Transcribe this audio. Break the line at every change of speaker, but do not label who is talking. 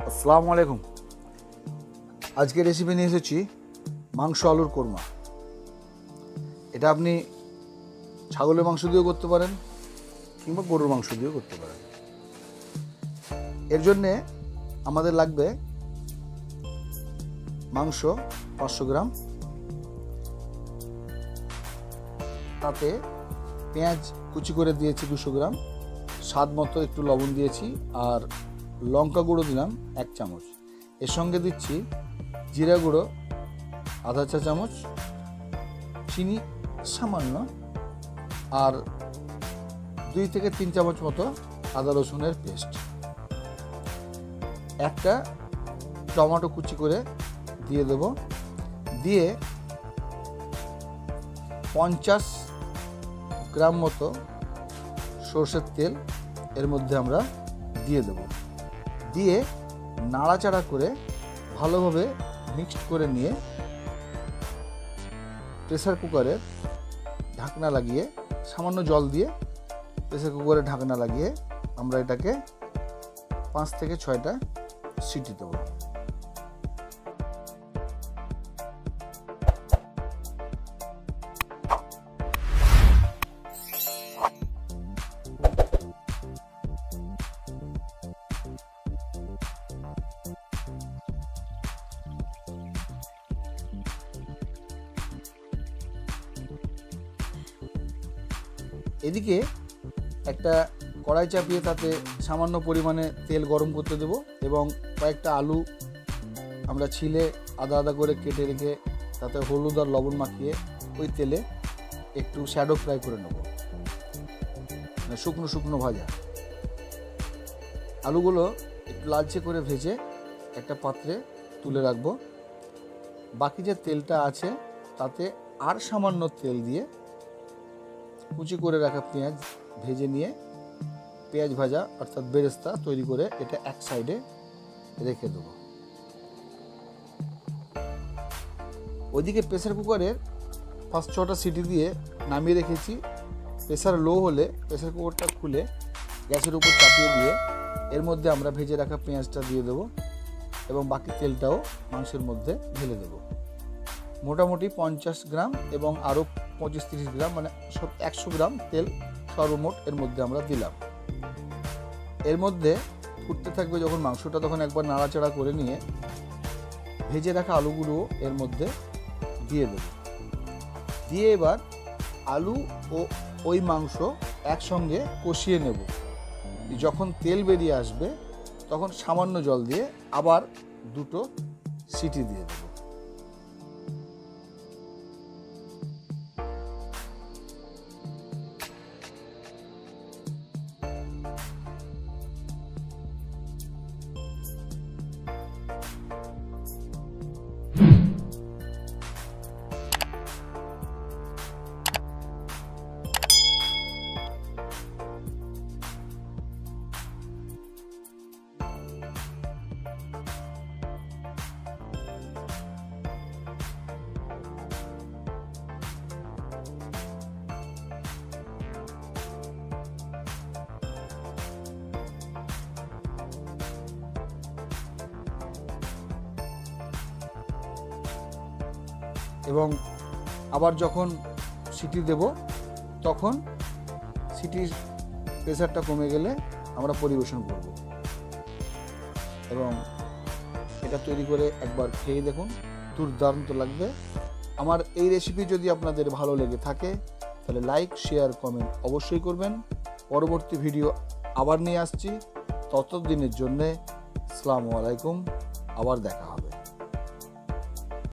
আসসালামু আলাইকুম। আজকে রেসিপি নিয়ে এসেছি মাংস আলুর কোরমা। এটা আপনি ছাগলের মাংস দিয়েও করতে পারেন কিংবা গরুর মাংস দিয়েও করতে পারেন। এর জন্যে আমাদের লাগবে মাংস 500 গ্রাম, তাতে পেঁয়াজ কুচি করে দিয়েছি 200 গ্রাম, স্বাদ মতো একটু লবণ দিয়েছি, আর লঙ্কা গুঁড়ো দিলাম 1 চামচ। এর সঙ্গে দিচ্ছি জিরা গুঁড়ো আধা চা চামচ, চিনি সামান্য, আর 2 থেকে 3 চামচ মতো আদা রসুনের পেস্ট। একটা টমেটো কুচি করে দিয়ে দেব, দিয়ে 50 গ্রাম মতো সরষের তেল এর মধ্যে আমরা দিয়ে দেব, দিয়ে নাড়াচাড়া করে ভালোভাবে মিক্সড করে নিয়ে প্রেসার কুকারের ঢাকনা লাগিয়ে, সামান্য জল দিয়ে প্রেসার কুকারের ঢাকনা লাগিয়ে আমরা এটাকে 5 থেকে 6টা সিটি দেব। এদিকে একটা কড়াই চাপিয়ে তাতে সামান্য পরিমাণে তেল গরম করতে দেব, এবং কয়েকটা আলু আমরা ছিলে আদা আদা করে কেটে রেখে তাতে হলুদ আর লবণ মাখিয়ে ওই তেলে একটু শ্যাডো ফ্রাই করে নেব, শুকনো শুকনো ভাজা। আলুগুলো একটু লালচে করে ভেজে একটা পাত্রে তুলে রাখবো। বাকি যে তেলটা আছে তাতে আর সামান্য তেল দিয়ে কুচি করে রাখা পেঁয়াজ ভেজে নিয়ে পেঁয়াজ ভাজা অর্থাৎ বেরেস্তা তৈরি করে এটা এক সাইডে রেখে দেবো। ওইদিকে প্রেসার কুকারের 5-6টা সিটি দিয়ে নামিয়ে রেখেছি। প্রেসার লো হলে প্রেসার কুকারটা খুলে গ্যাসের উপর চাপিয়ে দিয়ে এর মধ্যে আমরা ভেজে রাখা পেঁয়াজটা দিয়ে দেবো, এবং বাকি তেলটাও মাংসের মধ্যে ঢেলে দেবো। মোটামুটি 50 গ্রাম এবং আরও 25-30 গ্রাম, মানে 100 গ্রাম তেল সর্বমোট এর মধ্যে আমরা দিলাম। এর মধ্যে ফুটতে থাকবে যখন মাংসটা, তখন একবার নাড়াচাড়া করে নিয়ে ভেজে রাখা আলুগুলো এর মধ্যে দিয়ে দেব, দিয়ে এবার আলু ও ওই মাংস একসঙ্গে কষিয়ে নেব। যখন তেল বেরিয়ে আসবে তখন সামান্য জল দিয়ে আবার 2টো সিটি দিয়ে দেব। এবং আবার যখন সিটি দেব তখন সিটির প্রেসারটা কমে গেলে আমরা পরিবেশন করব। এবং এটা তৈরি করে একবার খেয়ে দেখুন, দুর্দান্ত লাগবে। আমার এই রেসিপি যদি আপনাদের ভালো লেগে থাকে তাহলে লাইক, শেয়ার, কমেন্ট অবশ্যই করবেন। পরবর্তী ভিডিও আবার নিয়ে আসছি, ততদিনের জন্যে আসসালামু আলাইকুম, আবার দেখা হবে।